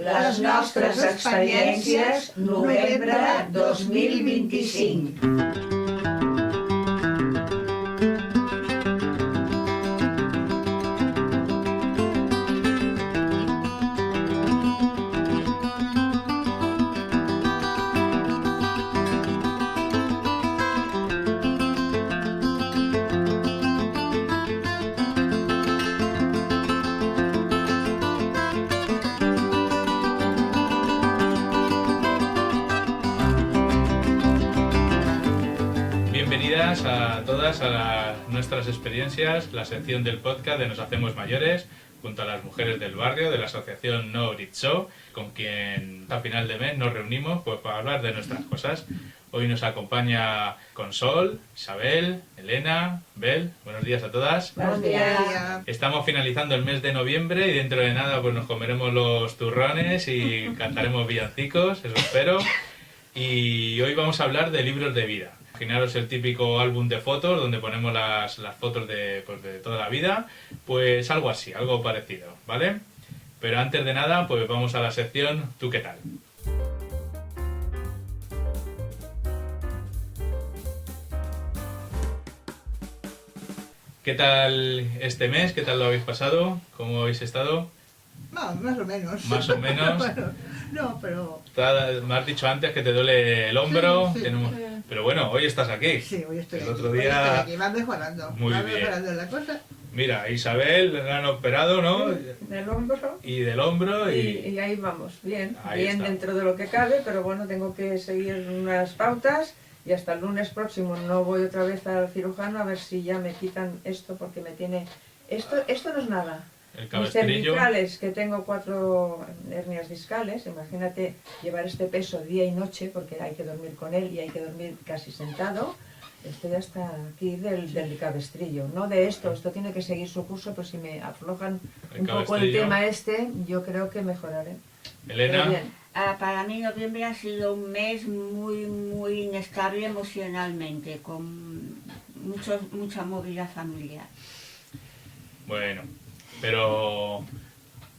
Les nostres experiències, novembre 2025. Bienvenidas a todas a nuestras experiencias, la sección del podcast de Nos Hacemos Mayores, junto a las mujeres del barrio de la asociación No Brit Show, con quien a final de mes nos reunimos pues para hablar de nuestras cosas. Hoy nos acompaña Consol, Isabel, Elena, Bel. Buenos días a todas. Buenos días. Estamos finalizando el mes de noviembre y dentro de nada pues nos comeremos los turrones y cantaremos villancicos, eso espero. Y hoy vamos a hablar de libros de vida. Imaginaros el típico álbum de fotos donde ponemos las fotos de toda la vida, pues algo así, algo parecido, ¿vale? Pero antes de nada, pues vamos a la sección ¿Tú qué tal? ¿Qué tal este mes? ¿Qué tal lo habéis pasado? ¿Cómo habéis estado? No, más o menos. Más o menos. Bueno, no, pero... Me has dicho antes que te duele el hombro. Sí. Pero bueno, hoy estás aquí. Sí, hoy estoy El aquí. otro Hoy día... estoy aquí. Va mejorando. Muy va bien. mejorando la cosa. Mira, Isabel la han operado, ¿no? Del hombro. Y del hombro Y ahí vamos, bien. Ahí Bien está. dentro de lo que cabe, pero bueno, tengo que seguir unas pautas y hasta el lunes próximo no voy otra vez al cirujano a ver si ya me quitan esto porque me tiene... Esto no es nada. el Mis cabestrillo. cervicales, que tengo 4 hernias discales, imagínate llevar este peso día y noche porque hay que dormir con él y hay que dormir casi sentado. Estoy hasta aquí del cabestrillo, no de esto tiene que seguir su curso, pero si me aflojan El un poco el cabestrillo. tema yo creo que mejoraré. Pero Elena, bien. Para mí noviembre ha sido un mes muy inestable emocionalmente, con mucha movida familiar. bueno, pero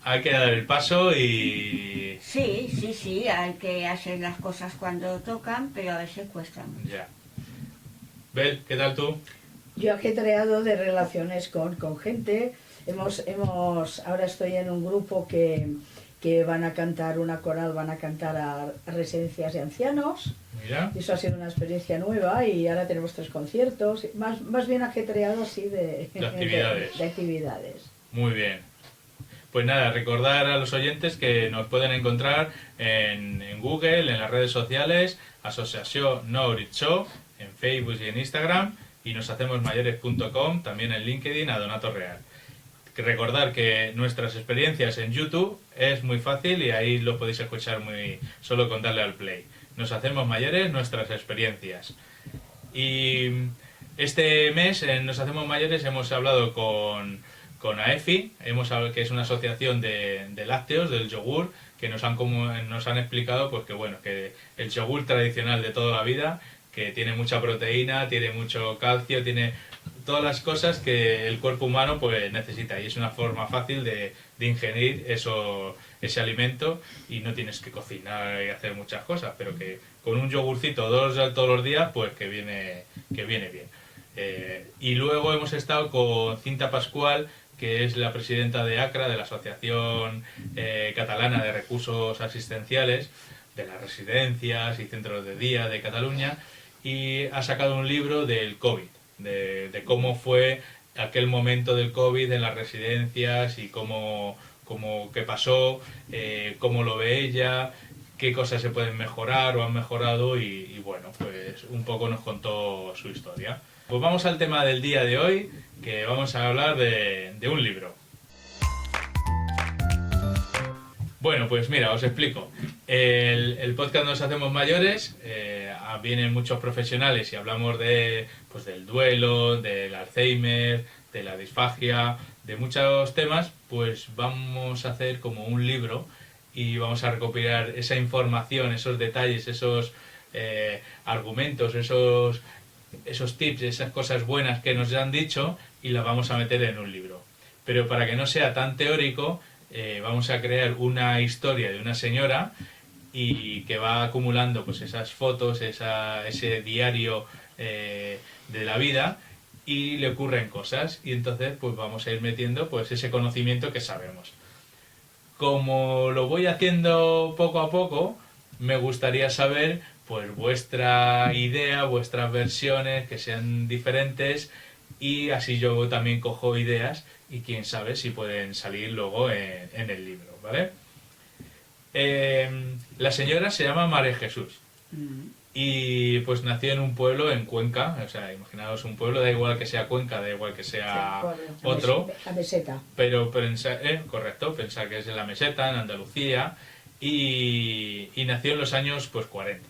hay que dar el paso y... Sí, hay que hacer las cosas cuando tocan, pero a veces cuestan. ya. Bel, ¿qué tal tú? Yo ajetreado de relaciones con gente. Ahora estoy en un grupo que van a cantar una coral, van a cantar a residencias de ancianos. Mira, Eso ha sido una experiencia nueva y ahora tenemos 3 conciertos. Más bien ajetreado así de actividades. de actividades. muy bien. Pues nada, recordar a los oyentes que nos pueden encontrar en Google, en las redes sociales, Asociación No Brit Show, en Facebook y en Instagram, y noshacemosmayores.com, también en LinkedIn a Donato Real. Recordar que nuestras experiencias en YouTube es muy fácil y ahí lo podéis escuchar solo con darle al play. Nos hacemos mayores, nuestras experiencias. Y este mes en Nos Hacemos Mayores hemos hablado con AEFI, que es una asociación de lácteos, del yogur, que nos han explicado pues que el yogur tradicional de toda la vida, que tiene mucha proteína, tiene mucho calcio, tiene todas las cosas que el cuerpo humano pues necesita, y es una forma fácil de ingerir ese alimento y no tienes que cocinar y hacer muchas cosas, pero que con un yogurcito todos los días pues que viene bien. Y luego hemos estado con Cinta Pascual, que es la presidenta de ACRA, de la Asociación Catalana de Recursos Asistenciales, de las residencias y centros de día de Cataluña, y ha sacado un libro del COVID, de cómo fue aquel momento del COVID en las residencias y qué pasó, cómo lo ve ella, qué cosas se pueden mejorar o han mejorado y bueno, pues un poco nos contó su historia. Pues vamos al tema del día de hoy, que vamos a hablar de un libro. Bueno, pues mira, os explico. El podcast Nos Hacemos Mayores, vienen muchos profesionales y hablamos del duelo, del Alzheimer, de la disfagia, de muchos temas. Pues vamos a hacer como un libro y vamos a recopilar esa información, esos detalles, esos argumentos, esos tips, esas cosas buenas que nos han dicho, y las vamos a meter en un libro. Pero para que no sea tan teórico, vamos a crear una historia de una señora y que va acumulando pues esas fotos, ese diario de la vida, y le ocurren cosas, y entonces pues vamos a ir metiendo pues ese conocimiento que sabemos. Como lo voy haciendo poco a poco, me gustaría saber pues vuestra idea, vuestras versiones, que sean diferentes, y así yo también cojo ideas y quién sabe si pueden salir luego en el libro, ¿vale? La señora se llama María Jesús y pues nació en un pueblo en Cuenca, o sea, imaginaos un pueblo, da igual que sea Cuenca, da igual que sea otro, La meseta. pero correcto, pensar que es en la meseta, en Andalucía, y nació en los años pues 40,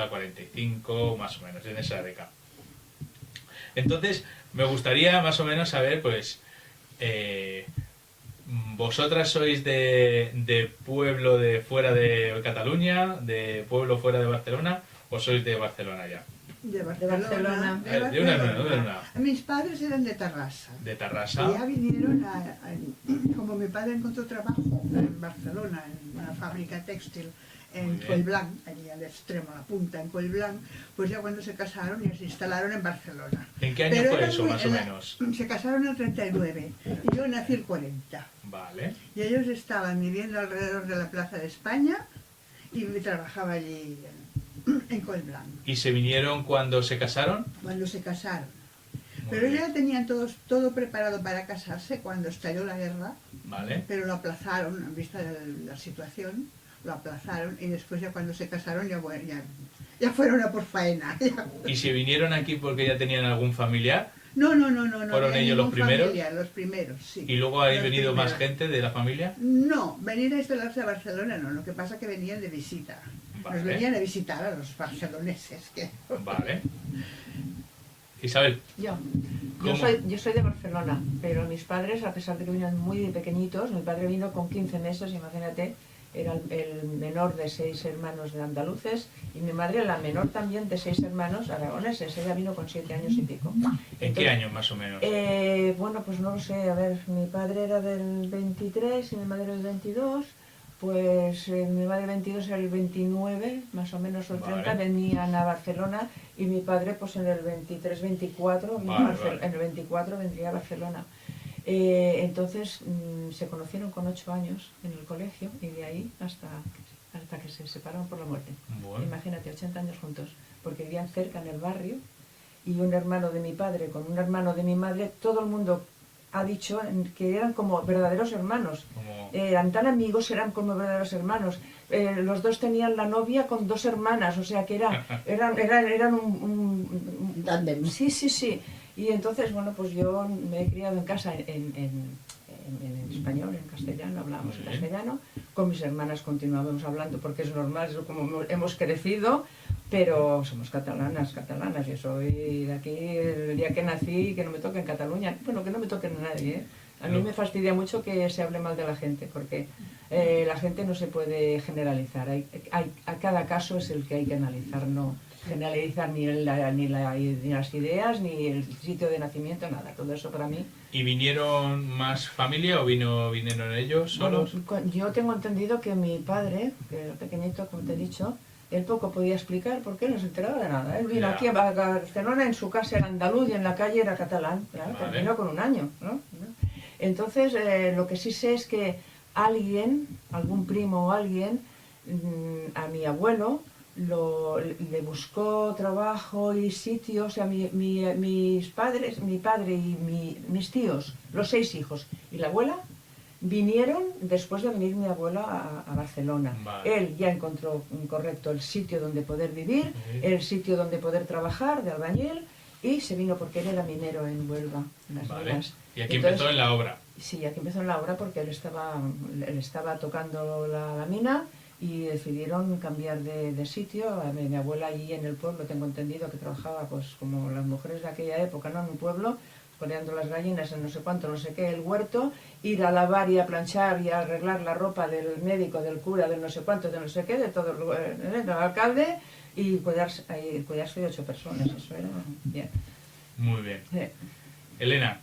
45 más o menos, en esa década. Entonces me gustaría más o menos saber pues ¿vosotras sois de pueblo de fuera de Cataluña, de pueblo fuera de Barcelona, o sois de Barcelona ya? De Barcelona. Barcelona. De una. Mis padres eran de Tarrasa. De Y Tarrasa. ya vinieron como mi padre encontró trabajo en Barcelona, en una fábrica textil, Muy en bien. Collblanc, allí al extremo, a la punta, en Collblanc, pues ya cuando se casaron ya se instalaron en Barcelona. ¿En qué año Pero fue eran eso, muy- más o menos? Se casaron en el 39 y yo nací el 40. Vale. Y ellos estaban viviendo alrededor de la Plaza de España y trabajaba allí en Collblanc, ¿Y se vinieron cuando se casaron? cuando se casaron. Muy Pero bien. ya tenían todo preparado para casarse cuando estalló la guerra, Vale. pero lo aplazaron, en vista de la situación, lo aplazaron y después ya cuando se casaron ya fueron a por faena. ¿Y se vinieron aquí porque ya tenían algún familiar? No. ¿Fueron había ellos los ningún primeros? familiar, los primeros, sí. ¿Y luego ha Los venido más primeros. gente de la familia? No, venir a instalarse a Barcelona no, lo que pasa es que venían de visita. Vale. Nos venían a visitar a los barceloneses. Vale. Isabel, Yo ¿Cómo? soy de Barcelona, pero mis padres, a pesar de que vinieron muy pequeñitos, mi padre vino con 15 meses, imagínate, era el menor de 6 hermanos de andaluces, y mi madre la menor también de 6 hermanos aragoneses, ella vino con 7 años y pico. ¿en qué año más o menos? Bueno, pues no lo sé, a ver, mi padre era del 23 y mi madre del 22, pues mi madre 22 era el 29, más o menos, o el 30, Vale. venían a Barcelona, y mi padre pues en el 23-24, Vale. en el 24 vendría a Barcelona. Entonces se conocieron con 8 años en el colegio, y de ahí hasta que se separaron por la muerte. Bueno. Imagínate, 80 años juntos, porque vivían cerca en el barrio, y un hermano de mi padre con un hermano de mi madre, todo el mundo ha dicho que eran como verdaderos hermanos. Como- Eran tan amigos, eran como verdaderos hermanos. Los dos tenían la novia con 2 hermanas, o sea que eran un Tándem. Sí. Y entonces, bueno, pues yo me he criado en casa en español, en castellano, hablábamos en Muy bien. castellano. Con mis hermanas continuábamos hablando porque es normal, es como hemos crecido, pero somos catalanas. Yo soy de aquí el día que nací, que no me toque en Cataluña. Bueno, que no me toque a nadie, ¿eh? A mí No. me fastidia mucho que se hable mal de la gente, porque la gente no se puede generalizar. A cada caso es el que hay que analizar, no generalizar ni las ideas, ni el sitio de nacimiento, nada. Todo eso para mí. ¿Y vinieron más familia o vinieron ellos solos? Bueno, yo tengo entendido que mi padre, que era pequeñito, como te he dicho, él poco podía explicar porque no se enteraba de nada. Él vino Ya. aquí a Barcelona, en su casa era andaluz y en la calle era catalán. Claro, Vale. vino con un año, ¿no? Entonces, lo que sí sé es que algún primo o alguien, a mi abuelo, le buscó trabajo y sitio. O sea, mis padres, mi padre y mis tíos, los 6 hijos y la abuela, vinieron después de venir mi abuela a Barcelona. Vale. Él ya encontró correcto el sitio donde poder vivir, Sí. el sitio donde poder trabajar de albañil, y se vino porque él era minero en Huelva, en las Vale. minas. Y aquí Entonces, empezó en la obra. Sí, aquí empezó en la obra porque él estaba tocando la mina, y decidieron cambiar de sitio. A mi abuela allí en el pueblo, tengo entendido que trabajaba pues como las mujeres de aquella época, ¿no? En un pueblo, coleando las gallinas en no sé cuánto, no sé qué, el huerto, ir a lavar y a planchar y a arreglar la ropa del médico, del cura, del no sé cuánto, de no sé qué, de todo del alcalde, y cuidarse de 8 personas. Eso era bien. Muy bien. Sí. Elena,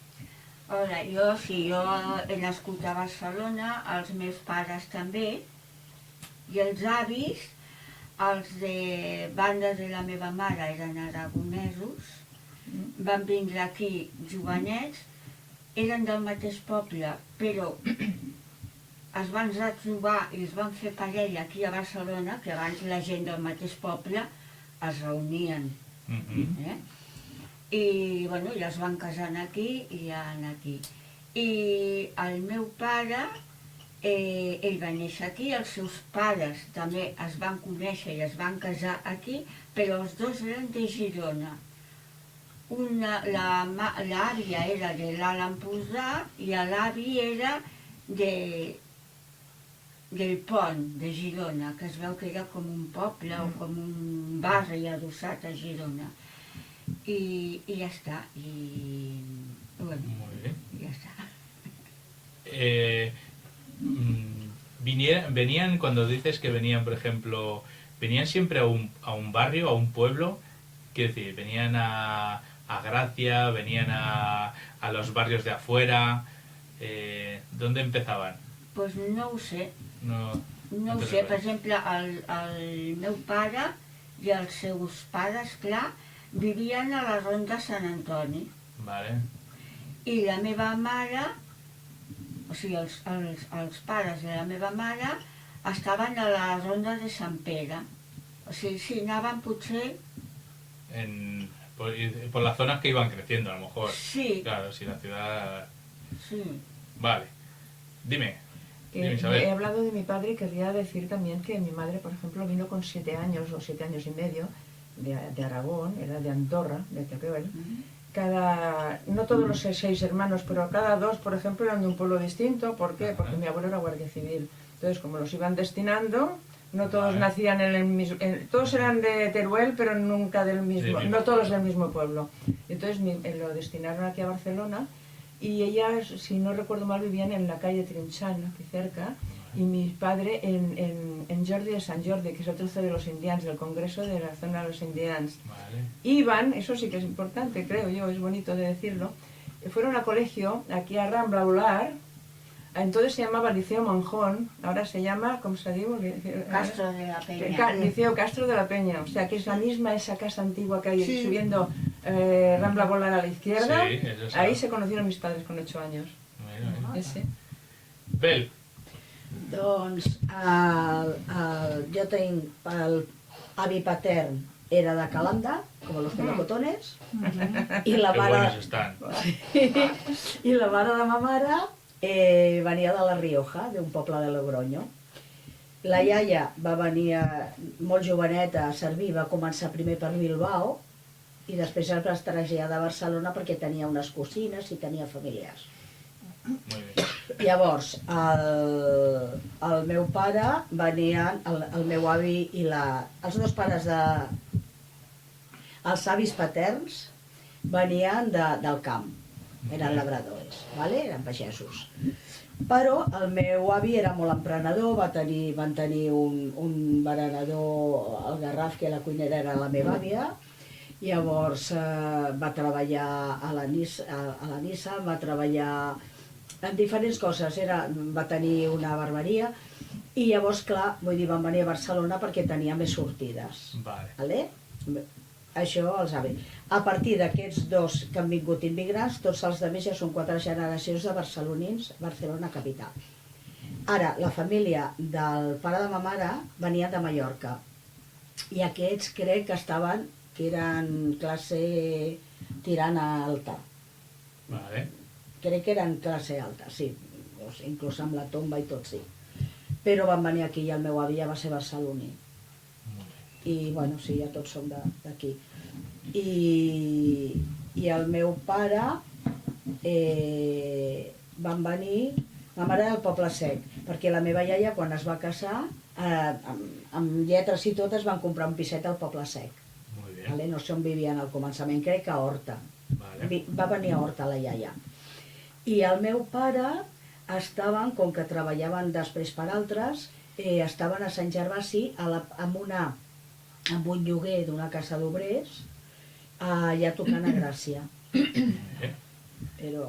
Hola, jo he nascut a Barcelona, els meus pares també, i els avis, els de banda de la meva mare eren aragonesos, van vindre aquí jovenets, eren del mateix poble, però es van retrobar i es van fer parella aquí a Barcelona, que abans la gent del mateix poble es reunien. I bueno, ja es van casar aquí i ja aquí. I el meu pare, ell va néixer aquí, els seus pares també es van conèixer i es van casar aquí, però els dos eren de Girona. L'àvia era de l'Alt Empordà i l'avi era del Pont, de Girona, que es veu que era com un poble o com un barri adossat a Girona. Y ya está, y bueno, Muy bien. ya está. Venían, cuando dices que venían, por ejemplo, venían siempre a un barrio, a un pueblo, quiero decir, venían a Gracia, venían a los barrios de afuera, ¿dónde empezaban? Pues no ho sé, No no ho te sé, per recuerdas. exemple, el meu pare i els seus pares, clar, vivien a la Ronda Sant Antoni, Vale. i la meva mare, o sigui, els pares de la meva mare estaven a la Ronda de Sant Pere, o sigui, si anaven potser, Por las zonas que iban creciendo, a lo mejor. sí, Claro, si la ciudad... sí. Vale. Dime. Que Dime, Isabel. he hablado de mi padre y querría decir también que mi madre, por ejemplo, vino con 7 años o 7 años y medio de Aragón, era de Andorra, de Teruel. No todos los 6 hermanos, pero cada 2, por ejemplo, eran de un pueblo distinto. ¿Por qué? Porque mi abuelo era guardia civil. Entonces, como los iban destinando, no todos Vale. nacían en el mismo... todos eran de Teruel, pero nunca del mismo... Del mismo no todos pueblo. del mismo pueblo. Entonces lo destinaron aquí a Barcelona y ellas, si no recuerdo mal, vivían en la calle Trinchán, aquí cerca, y mi padre en Jordi de Sant Jordi, que es el trozo de los indians, del Congreso de la zona de los indians. Vale. Iban, eso sí que es importante, creo yo, es bonito de decirlo, fueron a colegio, aquí a Rambla Ular, entonces se llamaba Liceo Manjón, ahora se llama, ¿cómo se dice? Castro de la Peña. Liceo Castro de la Peña, o sea que es la misma esa casa antigua que hay Sí. subiendo Rambla Volar a la izquierda. Sí, eso es Ahí algo. se conocieron mis padres con 8 años. Bueno, Ese. Bel. Doncs jo tinc el avi patern era de Calanda, com los melocotones, i la Qué buenos mare, están. i la mare de ma mare venia de la Rioja, d'un poble de Logroño. La iaia va venir molt joveneta a servir, va començar primer per Bilbao i després es va traslladar a Barcelona perquè tenia unes cosines i tenia familiars. Muy bien. Llavors, el meu pare venien, el meu avi i els dos pares els avis paterns venien del camp, eren labradors, vale? Eren pagesos. Però el meu avi era molt emprenedor, van tenir un berenador al Garraf, que la cuinera era la meva àvia, llavors va treballar a la Nissan, va treballar en diferents coses, va tenir una barberia i llavors, clar, vull dir, van venir a Barcelona perquè tenia més sortides. Vale. Vale? Això els avis. A partir d'aquests dos que han vingut immigrants, tots els altres ja són 4 generacions de barcelonins, Barcelona capital. Ara, la família del pare de ma mare venia de Mallorca i aquests crec que eren classe tirant a alta. Vale. Crec que eren classe alta, sí, inclús amb la tomba i tot, sí. Però van venir aquí i el meu avi ja va ser barceloní. Muy bien. I, bueno, sí, ja tots som d'aquí. I el meu pare van venir, ma mare del Poble Sec, perquè la meva iaia, quan es va casar, amb lletres i tot, es van comprar un piset al Poble Sec. Muy bien. No sé on vivien al començament, crec que a Horta. Vale. Va venir a Horta la iaia. I el meu pare estaven, com que treballaven després per altres, estaven a Sant Gervasi amb un lloguer d'una casa d'obrers allà tocant a Gràcia. Muy bien. Però,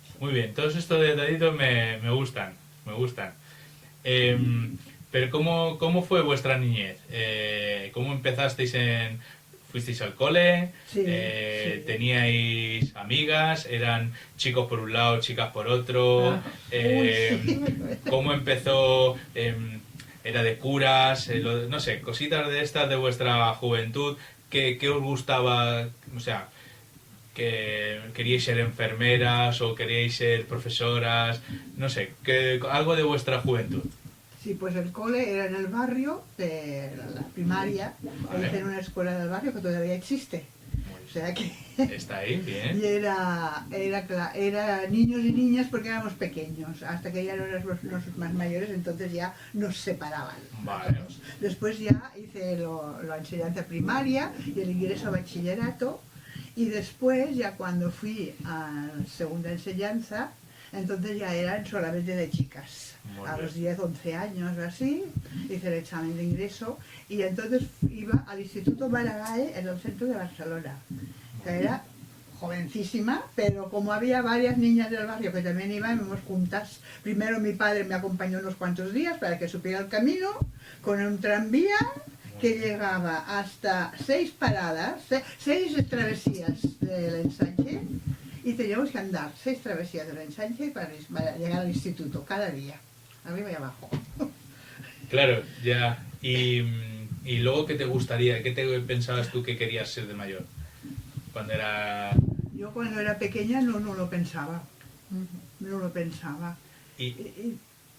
sí. Muy bien, todos estos detallitos me gustan, me gustan. Pero ¿cómo fue vuestra niñez? ¿Cómo empezasteis fuisteis al cole? Sí, sí. ¿Teníais amigas? ¿Eran chicos por un lado, chicas por otro? Ah. Uy, sí. ¿Cómo empezó? ¿Era de curas? No sé, cositas de estas de vuestra juventud. ¿Qué os gustaba? O sea, que queríais ser enfermeras o queríais ser profesoras, no sé, algo de vuestra juventud. Sí, pues el cole era en el barrio, de la primaria, Vale. hice en una escuela del barrio que todavía existe. O sea que... Está ahí, bien. Y era niños y niñas porque éramos pequeños, hasta que ya no éramos los más mayores, entonces ya nos separaban. Vale. Después ya hice la enseñanza primaria y el ingreso a bachillerato, y después ya cuando fui a segunda enseñanza, entonces ya eran solamente de chicas. Muy A bien. los 10, 11 años o así, hice el examen de ingreso y entonces iba al Instituto Maragall en el centro de Barcelona, que era jovencísima, pero como había varias niñas del barrio que también íbamos juntas, primero mi padre me acompañó unos cuantos días para que supiera el camino, con un tranvía que llegaba hasta 6 paradas, 6 travesías del ensanche, y teníamos que andar 6 travesías del ensanche para llegar al instituto cada día, arriba y abajo. Claro, ya. Y luego, ¿qué te gustaría? ¿Qué te pensabas tú que querías ser de mayor? Cuando era... Yo cuando era pequeña no lo pensaba, no lo pensaba.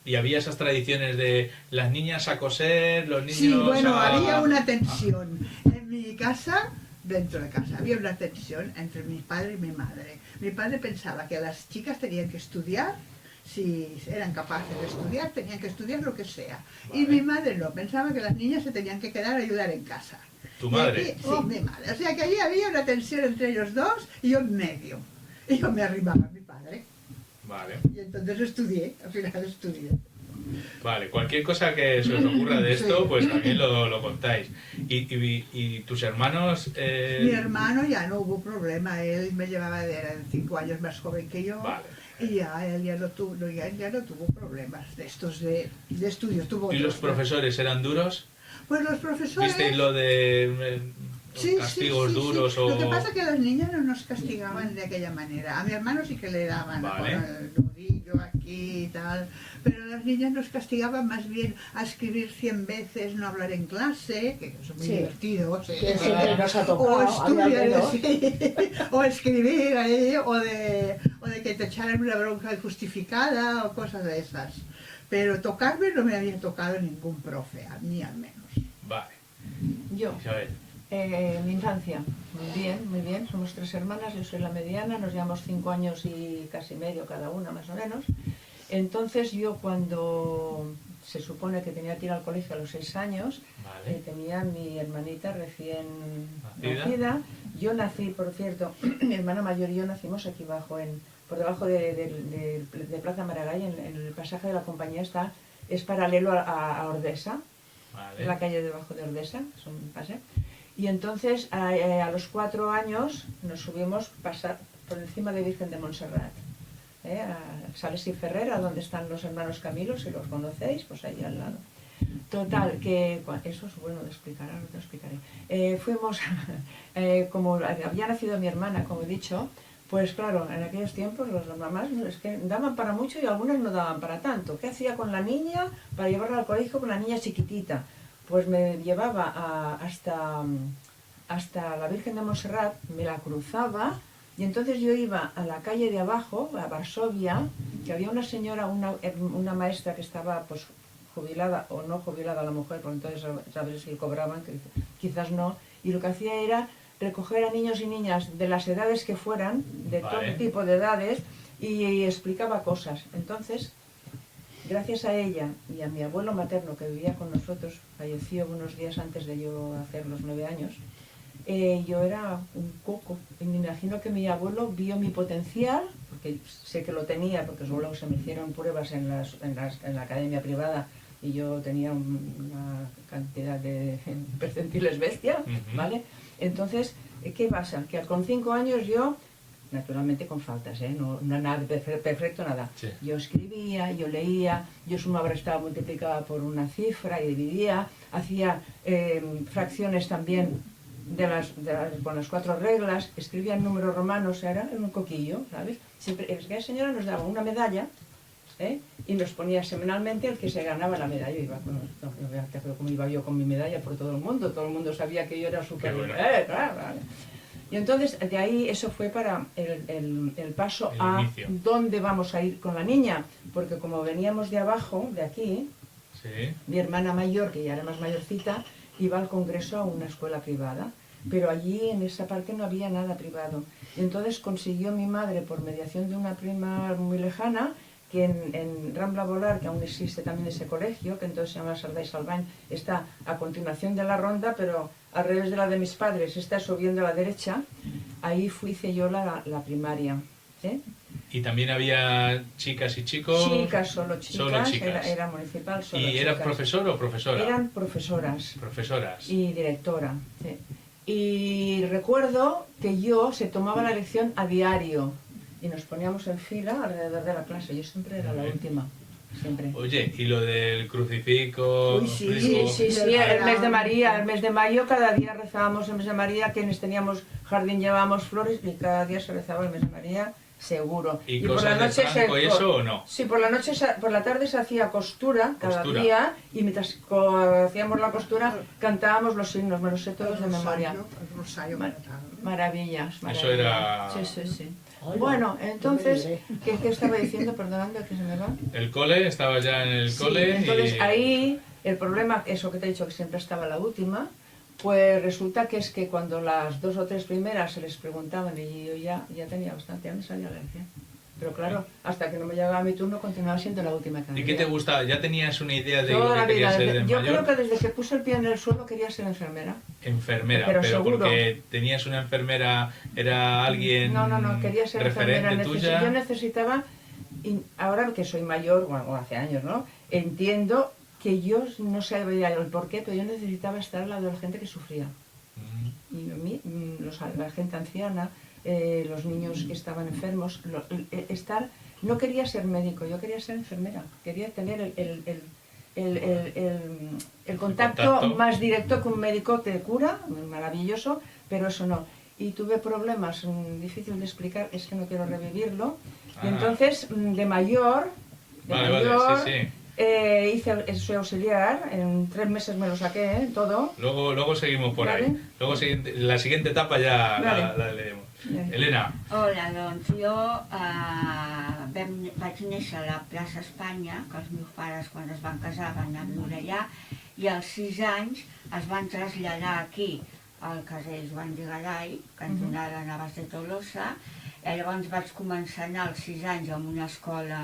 Y había esas tradiciones de las niñas a coser, los niños Sí, bueno, a... había una tensión. En mi casa, dentro de casa, había una tensión entre mi padre y mi madre. Mi padre pensaba que las chicas tenían que estudiar, si eran capaces de estudiar, tenían que estudiar lo que sea. Y Vale. mi madre no, pensaba que las niñas se tenían que quedar a ayudar en casa. ¿Tu Y madre? aquí- sí, mi madre. O sea que allí había una tensión entre ellos dos y yo en medio. Y yo me arrimaba a mi padre. Vale. Y entonces estudié, al final estudié. Vale, cualquier cosa que se os ocurra de esto, Sí. pues también lo contáis. ¿Y tus hermanos? Mi hermano ya no hubo problema, él me llevaba, era 5 años más joven que yo, Vale. y ya él ya no tuvo problemas de estos de estudios. Tuvo ¿Y los otros, profesores eran duros? Pues los profesores... ¿Visteis lo de Sí, castigos sí, sí, duros sí. o...? Lo que pasa es que las niñas no nos castigaban de aquella manera. A mi hermano sí que le daban Vale. con el nudillo aquí y tal, pero las niñas nos castigaban más bien a escribir 100 veces, no hablar en clase, que eso es muy Sí. divertido. Sí. Que siempre nos ha O tocado, había estudiar, menos. sí. O escribir ahí, o de que te echaran una bronca injustificada o cosas de esas. Pero tocarme no me había tocado ningún profe, a mí al menos. Vale. Yo, Isabel. mi infancia, muy bien, somos 3 hermanas, yo soy la mediana, nos llevamos 5 años y casi medio cada una más o menos. Entonces yo cuando se supone que tenía que ir al colegio a los 6 años, Vale. tenía mi hermanita recién ¿Nacida? nacida. Yo nací, por cierto, mi hermana mayor y yo nacimos aquí por debajo de Plaza Maragall, en el pasaje de la compañía es paralelo a Ordesa, Vale. la calle debajo de Ordesa, es un pase. Y entonces a los 4 años nos subimos pasar por encima de Virgen de Montserrat, a Sales y Ferrera, donde están los hermanos Camilo, si los conocéis, pues ahí al lado. Total, que eso es bueno de explicar, ahora te lo explicaré. Fuimos, como había nacido mi hermana, como he dicho, pues claro, en aquellos tiempos las mamás es que daban para mucho y algunas no daban para tanto. ¿Qué hacía con la niña para llevarla al colegio con la niña chiquitita? Pues me llevaba hasta la Virgen de Montserrat, me la cruzaba y entonces yo iba a la calle de abajo, a Varsovia, que había una señora, una maestra que estaba pues jubilada o no jubilada la mujer, porque entonces sabes si cobraban, que quizás no, y lo que hacía era recoger a niños y niñas de las edades que fueran, de Vale. todo tipo de edades, y explicaba cosas. Entonces, gracias a ella y a mi abuelo materno que vivía con nosotros, falleció unos días antes de yo hacer los 9 años, yo era un coco. Y me imagino que mi abuelo vio mi potencial, porque sé que lo tenía, porque luego se me hicieron pruebas en la academia privada y yo tenía una cantidad de percentiles bestia, Ujú. ¿vale? Entonces, ¿qué pasa? Que con 5 años yo naturalmente con faltas, no nada perfecto, nada. Sí. Yo escribía, yo leía, yo sumaba, restaba, multiplicaba por una cifra y dividía, hacía fracciones también con las 4 reglas, escribía en números romanos, era un coquillo, ¿sabes? Siempre, la señora nos daba una medalla, y nos ponía semanalmente el que se ganaba la medalla. Yo iba como iba yo con mi medalla por todo el mundo sabía que yo era súper... Bueno. Claro. Y entonces de ahí eso fue para el paso a inicio. dónde vamos a ir con la niña, porque como veníamos de abajo, de aquí, Sí. mi hermana mayor, que ya era más mayorcita, iba al congreso a una escuela privada, pero allí en esa parte no había nada privado. Y entonces consiguió mi madre, por mediación de una prima muy lejana, que en Rambla Volar, que aún existe también ese colegio, que entonces se llama Sardá y Salvañ, está a continuación de la ronda, pero al revés de la de mis padres, está subiendo a la derecha. Ahí hice yo la primaria. Y también había chicas y chicos. Chicas, solo chicas. chicas. Era municipal, solo ¿Y chicas. eras profesor o profesora? Eran profesoras. Profesoras. Y directora. Sí. Y recuerdo que yo se tomaba la lección a diario y nos poníamos en fila alrededor de la clase. Yo siempre era la última, siempre. Oye, ¿y lo del crucifijo? Uy, sí, Sí, el mes de María, el mes de mayo, cada día rezábamos el mes de María, quienes teníamos jardín llevábamos flores y cada día se rezaba el mes de María, seguro. ¿Y por cosas la de noche Franco y eso o no? Sí, por la tarde se hacía costura cada Costura. día y mientras hacíamos la costura cantábamos los himnos, me los sé todos de memoria. El rosario Mar- cantado. Maravillas. Eso era- Sí. Hola, Bueno, entonces, no me ¿qué estaba diciendo? Perdonando que se me va. El cole, estaba ya en el Sí, cole. entonces y... ahí el problema, eso que te he dicho que siempre estaba la última, pues resulta que es que cuando las 2 o 3 primeras se les preguntaban y yo ya tenía bastante, ya me salía la lección. Pero claro, hasta que no me llegaba mi turno continuaba siendo la última cada ¿Y qué día. te gustaba? ¿Ya tenías una idea de Toda lo la que querías vida. ser de Yo mayor? creo que desde que puse el pie en el suelo quería ser enfermera. Enfermera, Pero pero seguro. porque tenías una enfermera, era alguien No, quería ser enfermera. referente tuya. Yo necesitaba, y ahora que soy mayor, bueno, hace años, ¿no? Entiendo que yo no sabía el porqué, pero yo necesitaba estar al lado de la gente que sufría. Y a mí, la gente anciana, los niños que estaban enfermos, no quería ser médico, yo quería ser enfermera, quería tener el contacto más directo que un médico te cura, maravilloso, pero eso no. Y tuve problemas difíciles de explicar, es que no quiero revivirlo. Y entonces, de mayor, Vale, soy auxiliar, en 3 meses me lo saqué, todo. Luego seguimos por Vale. ahí. Luego la siguiente etapa ya Vale. la leemos. Vale. Elena, Hola, doncs jo vaig néixer a la plaça Espanya, que els meus pares quan es van casar van anar a viure allà, i als 6 anys es van traslladar aquí al carrer Joan de Garay, cantonada Navas de Tolosa, i llavors vaig començar a anar als 6 anys en una escola,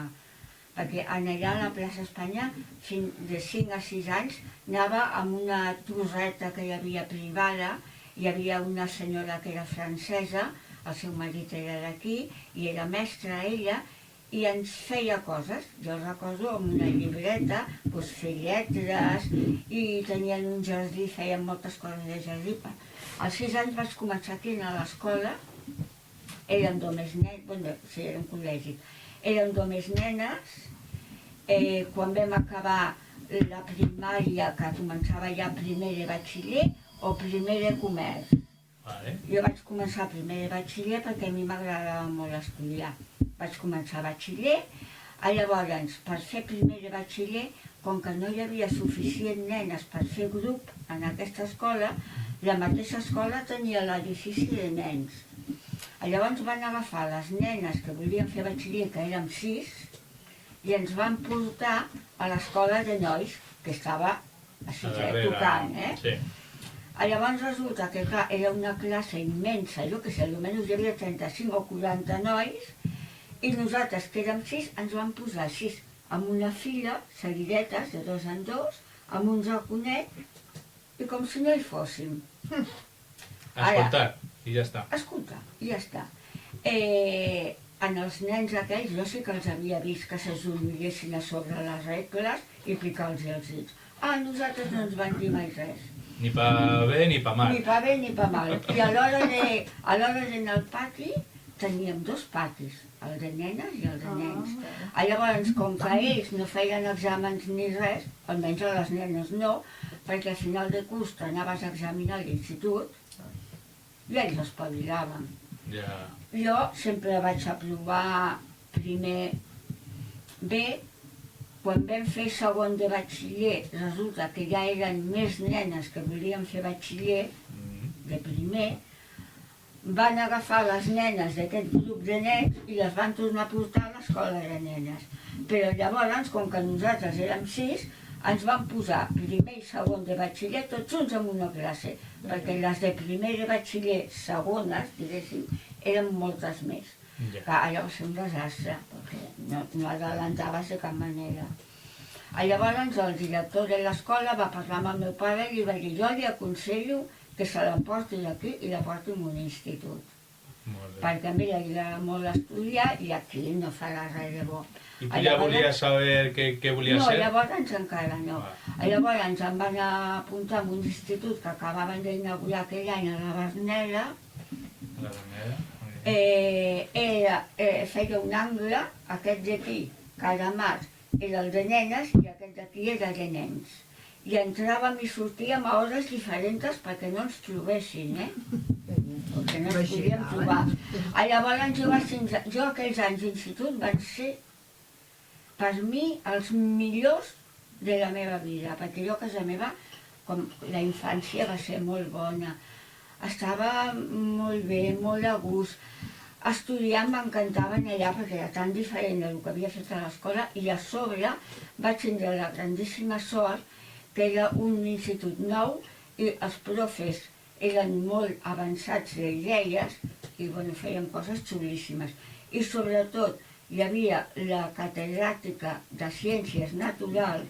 perquè allà a la plaça Espanya, de 5 a 6 anys, anava amb una torreta que hi havia privada, hi havia una senyora que era francesa, el seu marit era d'aquí, i era mestra ella, i ens feia coses. Jo recordo amb una llibreta, doncs, fer lletres, i tenien un jardí, feien moltes coses de jardí. Als 6 anys vaig començar aquí a l'escola, érem només nenes, bueno, sí, era un col·legi, érem només nenes. Quan vam acabar la primària, que començava ja primer de batxiller o primer de comerç. vale. Jo vaig començar primer de batxiller perquè a mi m'agradava molt estudiar. Vaig començar batxiller, llavors per fer primer de batxiller, com que no hi havia suficient nenes per fer grup en aquesta escola, la mateixa escola tenia l'edifici de nens. Llavors van agafar les nenes que volien fer batxiller, que érem 6, i ens van portar a l'escola de nois, que estava així, tocant, Sí. Llavors resulta que clar, era una classe immensa, jo que sé, almenys hi havia 35 o 40 nois, i nosaltres, que érem 6, ens van posar 6 en una fila, seguidetes, de 2 en 2, amb un balconet, i com si no hi fóssim. A escoltar, i ja està. Escolta, i ja està. En els nens aquells, jo sí que els havia vist que s'ajonollissin a sobre les regles i picar-los els dits. Nosaltres no ens van dir mai res. Ni pa bé ni pa mal. Ni pa bé ni pa mal. I a l'hora d'anar al pati teníem 2 patis, el de nenes i el de nens. Llavors, com que ells no feien exàmens ni res, almenys a les nenes no, perquè al final de curs t'anaves a examinar a l'institut i ells espavilaven. Ja. Jo sempre vaig aprovar primer B. Quan vam fer segon de batxiller, resulta que ja eren més nenes que volien fer batxiller de primer, van agafar les nenes d'aquest grup de nens i les van tornar a portar a l'escola de nenes. Però llavors, com que nosaltres érem 6, ens van posar primer i segon de batxiller tots junts en una classe, perquè les de primer de batxiller segones, diguéssim, eren moltes més. Allò va ser un desastre, perquè no adelantaves de cap manera. Llavors el director de l'escola va parlar amb el meu pare i li va dir: jo li aconsello que se l'emporti d'aquí i la porti a un institut. Perquè a mi li agrada molt estudiar i aquí no farà res de bo. I tu ja volies saber què volies ser? No, llavors encara no. Llavors em van apuntar en un institut que acabaven d'inaugurar aquell any a la Verneda. La Verneda? Feia un angle, aquest d'aquí, cada març, era el de nenes i aquest d'aquí era de nens. I entràvem i sortíem a hores diferents perquè no ens trobessin, perquè no ens podíem trobar. Llavors jo aquells anys d'institut van ser per mi els millors de la meva vida, perquè jo a casa meva, com la infància va ser molt bona, estava molt bé, molt a gust. Estudiant m'encantava allà perquè era tan diferent del que havia fet a l'escola i a sobre vaig tindre la grandíssima sort que era un institut nou i els profes eren molt avançats d'idees i feien coses xulíssimes. I sobretot hi havia la catedràtica de Ciències Naturals,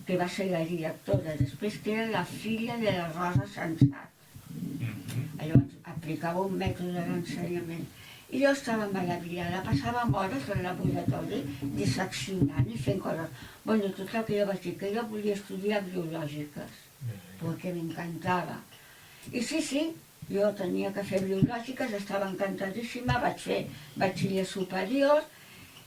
que va ser la directora després, que era la filla de la Rosa Sensat. Llavors aplicava un mètode d'ensenyament. I jo estava meravellada, passàvem hores al laboratori disseccionant i fent coses. Tot el que jo vaig dir, que jo volia estudiar biològiques, perquè m'encantava. I sí, jo tenia que fer biològiques, estava encantadíssima, vaig fer batxiller superior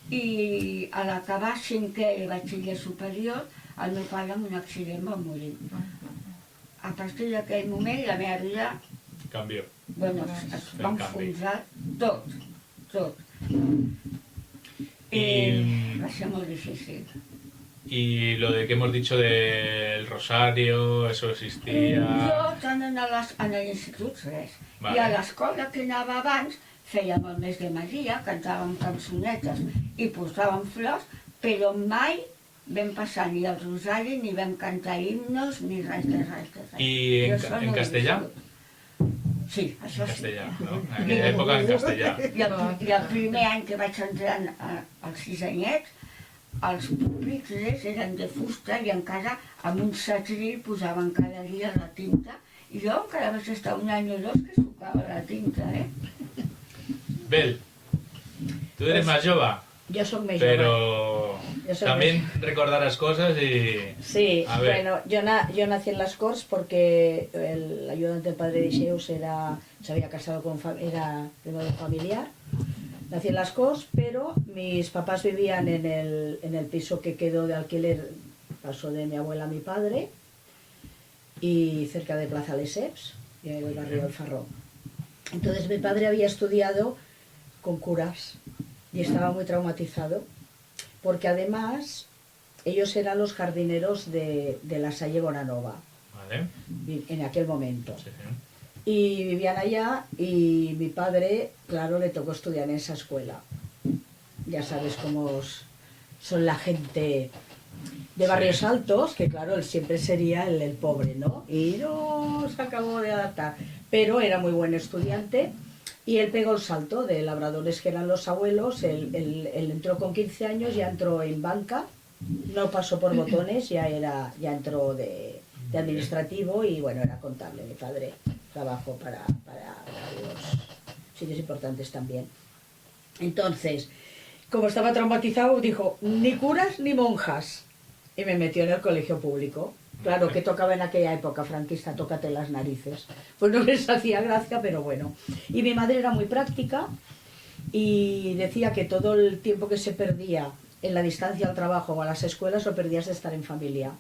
i a l'acabar 5è batxiller superior, el meu pare amb un accident va morir. A partir d'aquell moment la meva vida Canvió. es va enfonsar tot. Va ser molt difícil. Y lo de que hemos dicho del rosario, eso existía... Jo tant en l'institut res. I a l'escola que anava abans fèiem el mes de Maria, cantàvem cançonetes i portàvem flors, però mai vam passar ni el rosari, ni vam cantar himnos, ni res de res. ¿Y en castellà? Sí, això sí. Castellà, no? En aquella època en castellà. I el primer any que vaig entrar als 6 anyets, els pupitres eren de fusta i encara amb un setrill posaven cada dia la tinta. I jo encara vaig estar un any o dos que sucava la tinta, Bel, tú eres más jove. Yo soy más joven. Pero también recordarás cosas y... Sí, a ver. bueno, yo nací en Las Corts porque el ayudante del padre de Xeus se había casado era de modo familiar. Nací en Las Corts, pero mis papás vivían en el piso que quedó de alquiler, pasó de mi abuela a mi padre, y cerca de Plaza Lesseps, en el barrio del Farró. Entonces mi padre había estudiado con curas y estaba muy traumatizado, porque además ellos eran los jardineros de la Salle Bonanova, Vale. en aquel momento. Sí. Y vivían allá y mi padre, claro, le tocó estudiar en esa escuela. Ya sabes cómo son la gente de barrios altos, que claro, él siempre sería el pobre, ¿no? Y no se acabó de adaptar, pero era muy buen estudiante. Y él pegó el salto de labradores que eran los abuelos, él entró con 15 años, ya entró en banca, no pasó por botones, ya entró de administrativo y bueno, era contable. Mi padre trabajó para varios sitios importantes también. Entonces, como estaba traumatizado, dijo, ni curas ni monjas, y me metió en el colegio público. Claro, que tocaba en aquella época franquista, tócate las narices. Pues no les hacía gracia, pero bueno. Y mi madre era muy práctica y decía que todo el tiempo que se perdía en la distancia al trabajo o a las escuelas lo perdías de estar en familia.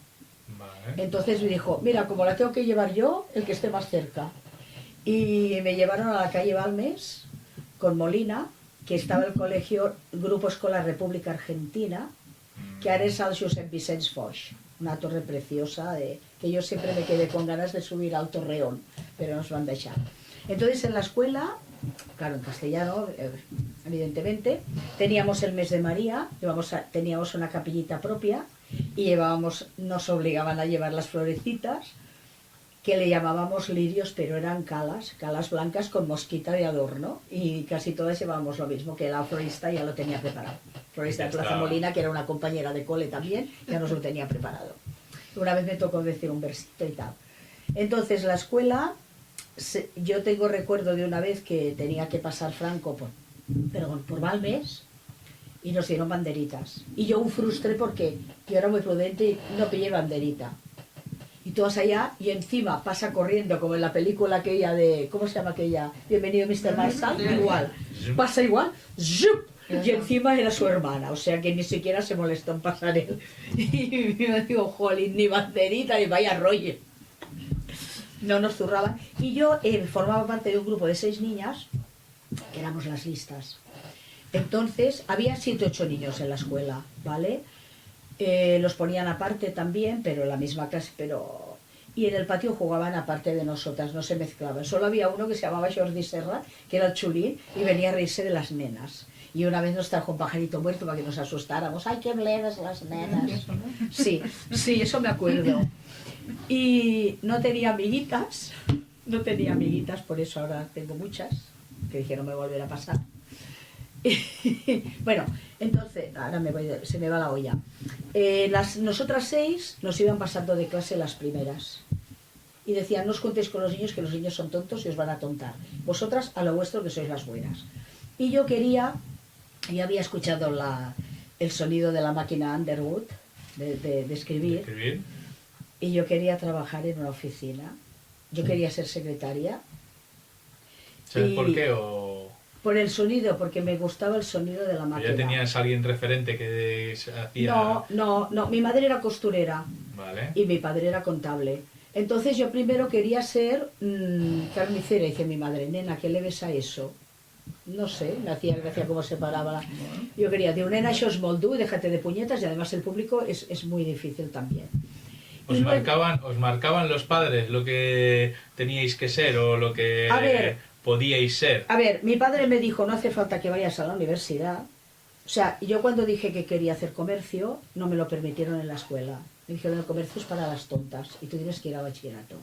Vale. Entonces me dijo, mira, como la tengo que llevar yo, el que esté más cerca. Y me llevaron a la calle Balmes con Molina, que estaba el colegio Grupo Escolar República Argentina, que ara és al Josep Vicenç Foix, una torre preciosa que yo siempre me quedé con ganas de subir al Torreón, pero nos van a dejar. Entonces en la escuela, claro, en castellano, evidentemente, teníamos el mes de María, teníamos una capillita propia y nos obligaban a llevar las florecitas, que le llamábamos lirios, pero eran calas blancas con mosquita de adorno, y casi todas llevábamos lo mismo, que la florista ya lo tenía preparado. Florista de Plaza Molina, que era una compañera de cole también, ya nos lo tenía preparado. Una vez me tocó decir un versito y tal. Entonces la escuela, yo tengo recuerdo de una vez que tenía que pasar Franco por Balmes, y nos dieron banderitas. Y yo me frustré porque yo era muy prudente y no pillé banderita. Y todas allá, y encima pasa corriendo, como en la película aquella de, ¿cómo se llama aquella? Bienvenido Mr. Marshall, igual. Pasa igual, ¡zup! Y encima era su hermana, o sea que ni siquiera se molestó en pasar él. Y me digo, jolín, ni banderita, ni vaya rollo. No nos zurraban. Y yo formaba parte de un grupo de 6 niñas, que éramos las listas. Entonces, había 7 o 8 niños en la escuela, ¿vale? Los ponían aparte también, pero en la misma clase, y en el patio jugaban aparte de nosotras, no se mezclaban. Solo había uno que se llamaba Jordi Serra, que era el chulín, y venía a reírse de las nenas. Y una vez nos trajo un pajarito muerto para que nos asustáramos. ¡Ay, qué bledas las nenas! Sí, eso me acuerdo. Y no tenía amiguitas, por eso ahora tengo muchas, que dijeron me volverá a pasar. Bueno, entonces, ahora se me va la olla. Nosotras 6 nos iban pasando de clase las primeras. Y decían, no os contéis con los niños, que los niños son tontos y os van a tontar. Vosotras a lo vuestro, que sois las buenas. Y yo había escuchado el sonido de la máquina Underwood, de escribir. Y yo quería trabajar en una oficina. Yo quería ser secretaria. ¿Sabes por qué? Por el sonido, porque me gustaba el sonido de la máquina. ¿Ya tenías alguien referente que hacía...? No, mi madre era costurera. Vale. Y mi padre era contable. Entonces yo primero quería ser carnicera, dice mi madre, nena, ¿qué le ves a eso? No sé, me hacía gracia cómo se paraba. Yo quería, digo, nena, això és molt dur, déjate de puñetas, y además el público es muy difícil también. ¿Os marcaban los padres lo que teníais que ser o lo que podíais ser? A ver, mi padre me dijo, no hace falta que vayas a la universidad. O sea, yo cuando dije que quería hacer comercio, no me lo permitieron en la escuela. Me dijeron, el comercio es para las tontas y tú tienes que ir a bachillerato.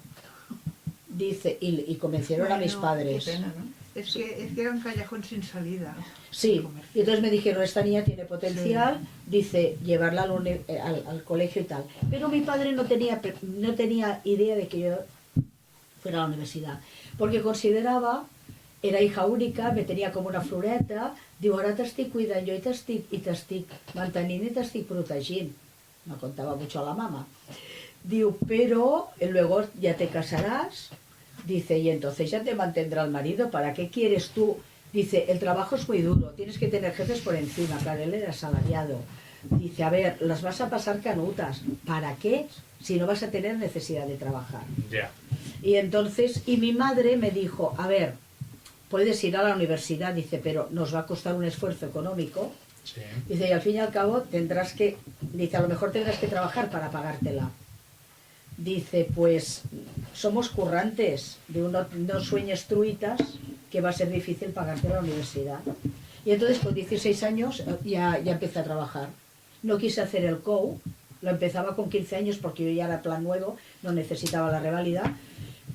Dice, y convencieron a mis padres. Qué pena, ¿no? Es que era un callejón sin salida. Sí, y entonces me dijeron, esta niña tiene potencial, dice, llevarla al colegio y tal. Pero mi padre no tenía idea de que yo fuera a la universidad, porque consideraba, era hija única, me tenía como una floreta, diu, ara t'estic cuidant jo i t'estic mantenint i t'estic protegint. Me contaba mucho a la mamá. Diu, pero luego ya te casarás. Dice, y entonces ya te mantendrá el marido, ¿para qué quieres tú? Dice, el trabajo es muy duro, tienes que tener jefes por encima, claro, él era asalariado. Dice, a ver, las vas a pasar canutas, ¿para qué? Si no vas a tener necesidad de trabajar. Ya. Y entonces, y mi madre me dijo, a ver, puedes ir a la universidad, dice, pero nos va a costar un esfuerzo económico. Sí. Dice, y al fin y al cabo dice, a lo mejor tendrás que trabajar para pagártela. Dice, pues somos currantes, no sueñes truitas, que va a ser difícil pagarte la universidad. Y entonces con 16 años ya empecé a trabajar. No quise hacer el COU, lo empezaba con 15 años porque yo ya era plan nuevo, no necesitaba la reválida,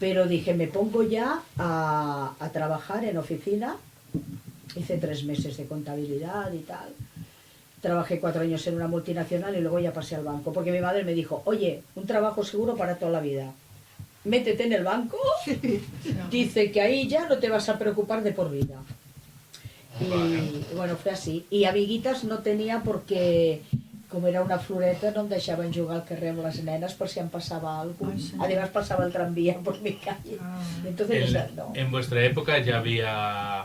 pero dije, me pongo ya a trabajar en oficina. Hice 3 meses de contabilidad y tal. Trabajé 4 años en una multinacional y luego ya pasé al banco, porque mi madre me dijo, oye, un trabajo seguro para toda la vida. Métete en el banco, dice que ahí ya no te vas a preocupar de por vida. Y bueno, fue así. Y amiguitas no tenía porque com era una floreta, no em deixaven jugar al carrer amb les nenes per si em passava alguna cosa. Además pasaba el tranvía por mi calle. Entonces, no. ¿En vuestra época ya había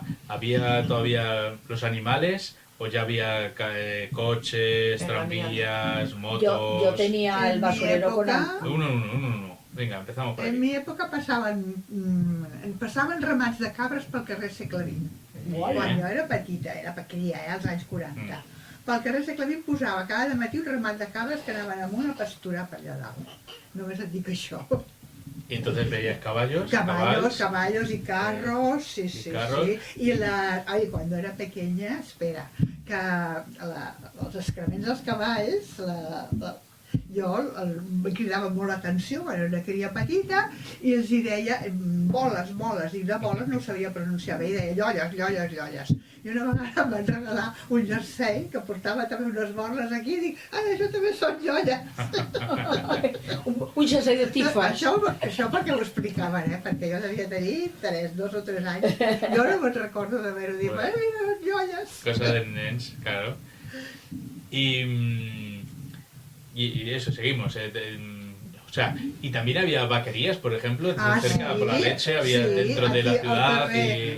todavía los animales o ya había coches, tranvías, motos? Yo tenía el basurero con... Uno. Venga, empezamos por aquí. En mi època passaven ramats de cabres pel carrer Segle XX. Quan jo era petita, era cria, als anys 40. Pel carrer Segle XX posava cada matí un ramat de cabres que anaven amunt a pasturar per allà dalt. Només et dic això. Y entonces veías caballos. Caballos y carros, sí. Carros. Y cuando era pequeña, espera, que els excrements dels cavalls, jo em cridava molt l'atenció quan era una cria petita i els hi deia boles, i de boles no ho sabia pronunciar bé, i deia llolles. I una vegada em van regalar un jersei que portava també unes boles aquí i dic, això també són llolles. Un jersei de tifes. Això perquè ho explicaven, perquè jo devia tenir 2 o 3 anys. Jo no me'n recordo d'haver-ho dit, mira, llolles. Cosa de nens, claro. Y eso, seguimos. O sea, y también había vaquerías, por ejemplo, cerca por la leche, había dentro de la ciudad.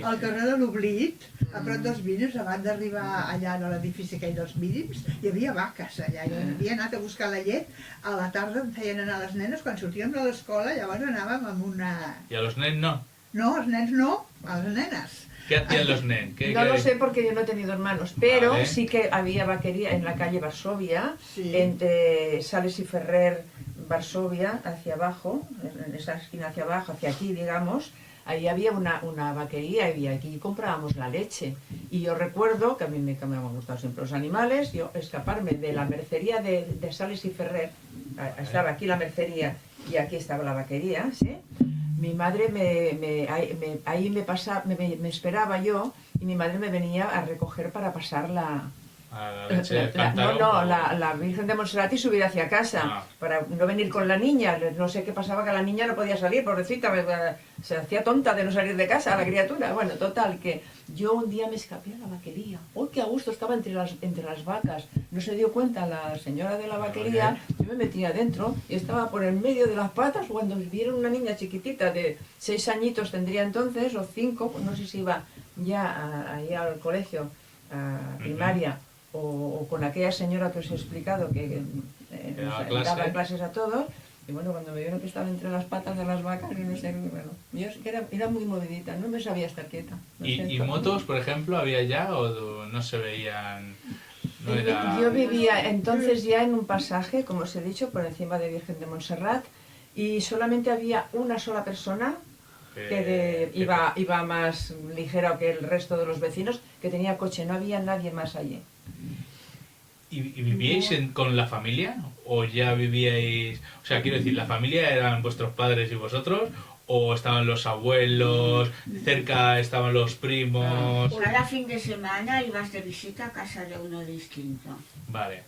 Al carrer de l'Oblit, a prop dels mínims, abans d'arribar allà a l'edifici aquell dels mínims, hi havia vaques allà. Jo havia anat a buscar la llet, a la tarda em feien anar les nenes, quan sortíem de l'escola, llavors anàvem amb una... ¿Y a los nens no? No, els nens no, a les nenes. ¿Qué hacían los nens? No lo sé porque yo no he tenido hermanos, pero Vale. sí que había vaquería en la calle Varsovia, entre Sales y Ferrer, Varsovia, hacia abajo, en esa esquina hacia abajo, hacia aquí, digamos. Ahí había una vaquería y aquí comprábamos la leche. Y yo recuerdo que a mí me han gustado siempre los animales, yo escaparme de la mercería de Sales y Ferrer, estaba aquí la mercería y aquí estaba la vaquería, ¿sí? Mi madre ahí me esperaba yo y mi madre me venía a recoger para pasar la Virgen de Montserrat y subir hacia casa, para no venir con la niña. No sé qué pasaba, que la niña no podía salir, pobrecita, se hacía tonta de no salir de casa la criatura. Bueno, total, que yo un día me escapé a la vaquería. ¡Uy, qué a gusto! Estaba entre las vacas. No se dio cuenta la señora de la vaquería. Yo me metí adentro y estaba por el medio de las patas cuando vieron una niña chiquitita de 6 añitos, tendría entonces, o 5, no sé si iba ya ahí al colegio, a primaria. O con aquella señora que os he explicado que nos daba clases a todos, y bueno, cuando me vieron que estaba entre las patas de las vacas, no sé, bueno, yo era muy movidita, no me sabía estar quieta. ¿Y motos, por ejemplo, había ya o no se veían? No era... Yo vivía entonces ya en un pasaje, como os he dicho, por encima de Virgen de Montserrat, y solamente había una sola persona que iba más ligera que el resto de los vecinos, que tenía coche, no había nadie más allí. ¿Y vivíais con la familia? ¿O ya vivíais...? O sea, quiero decir, ¿la familia eran vuestros padres y vosotros? ¿O estaban los abuelos? ¿Cerca estaban los primos? Cada fin de semana ibas de visita a casa de uno distinto. Vale.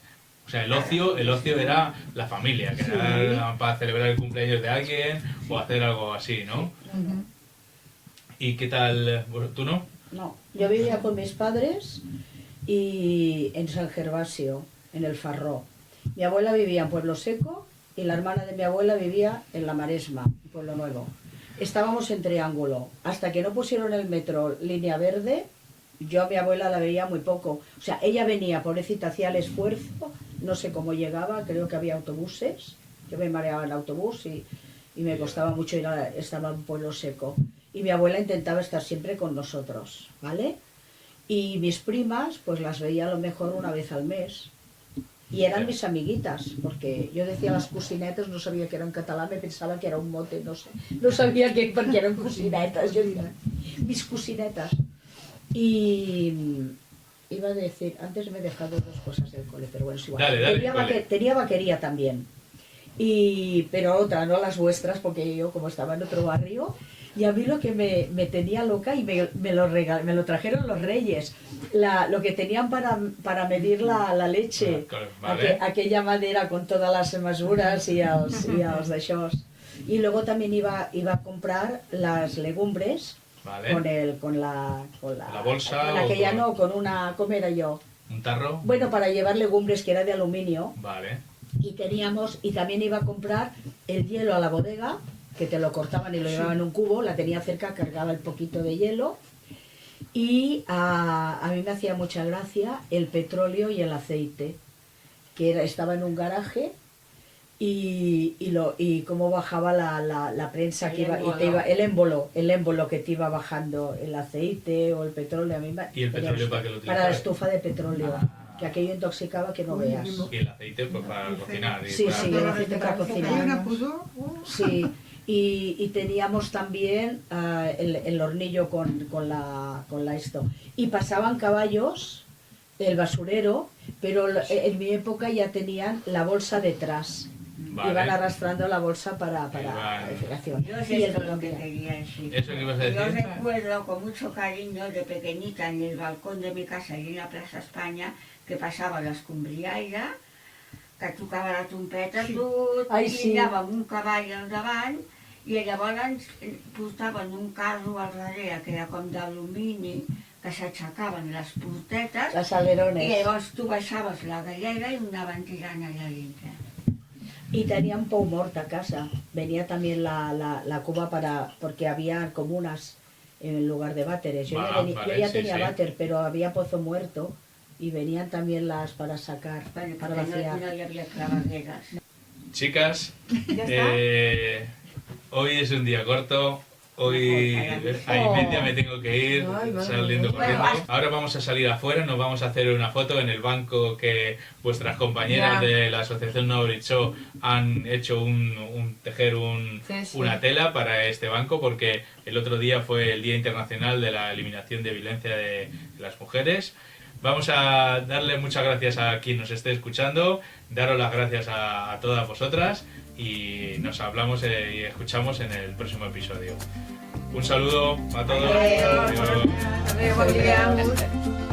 O sea, el ocio era la familia, que era para celebrar el cumpleaños de alguien o hacer algo así, ¿no? ¿Y qué tal? ¿Tú no? No, yo vivía con mis padres y en San Gervasio, en el Farró. Mi abuela vivía en Pueblo Seco y la hermana de mi abuela vivía en La Maresma, en Pueblo Nuevo. Estábamos en Triángulo. Hasta que no pusieron el metro línea verde, yo a mi abuela la veía muy poco. O sea, ella venía, pobrecita, hacía el esfuerzo, no sé cómo llegaba, creo que había autobuses. Yo me mareaba en autobús y me costaba mucho ir estaba en Pueblo Seco. Y mi abuela intentaba estar siempre con nosotros, ¿vale? Y mis primas, pues las veía a lo mejor una vez al mes. Y eran mis amiguitas, porque yo decía las cocinetes, no sabía que era en catalán, me pensaba que era un mote, no sé. No sabía que porque eran cocinetas, yo diría, mis cocinetas. Y iba a decir, antes me he dejado 2 cosas del cole, pero bueno, es igual. Dale, tenía vaquería también, pero otra, no las vuestras, porque yo como estaba en otro barrio, y a mí lo que me tenía loca, y me lo trajeron los reyes, lo que tenían para medir la leche, vale. aquella madera con todas las mesuras y els d'això. Y luego también iba a comprar las legumbres, vale. con la la bolsa aquella no, con una, ¿cómo era yo? Un ¿Un tarro? Bueno, para llevar legumbres, que era de aluminio. Vale. Y también iba a comprar el hielo a la bodega, que te lo cortaban y lo llevaban en un cubo, la tenía cerca, cargaba el poquito de hielo. Y a mí me hacía mucha gracia el petróleo y el aceite, que estaba en un garaje. Y cómo bajaba la prensa que iba, el émbolo que te iba bajando el aceite o el petróleo. A mí ¿Y el petróleo para qué lo utilizabas? Para la estufa de petróleo, que aquello intoxicaba que no veas. Y el aceite pues para cocinar. Sí, sí, el aceite para cocinar. Sí, y teníamos también el hornillo con la esto. Y pasaban caballos del basurero, pero en mi época ya tenían la bolsa detrás. Vale. Iban arrastrando la bolsa para la edificación. Yo Y es lo que quería decir. ¿Eso que ibas a Yo decir? recuerdo con mucho cariño de pequeñita en el balcón de mi casa y en la Plaza España que passava l'escombriaire, que tocava la trompeta, i anava amb un cavall al davant i llavors portaven un carro al darrere que era com d'alumini, que s'aixecaven les portetes les alerones. I llavors tu baixaves la gallega i anaven tirant allà dintre. Y tenían pou mort a casa. Venía también la cuba porque había comunas en lugar de váteres. Yo ya tenía váter, pero había pozo muerto y venían también las para sacar, para vaciar. No había clavaderas. Chicas, hoy es un día corto. Hoy a y media me tengo que ir saliendo corriendo. Ahora vamos a salir afuera, nos vamos a hacer una foto en el banco que vuestras compañeras de la asociación Knowledge Show han hecho tejer una tela para este banco, porque el otro día fue el Día Internacional de la Eliminación de Violencia de las Mujeres. Vamos a darle muchas gracias a quien nos esté escuchando, daros las gracias a todas vosotras y nos hablamos y escuchamos en el próximo episodio. Un saludo a todos. Adiós. Adiós.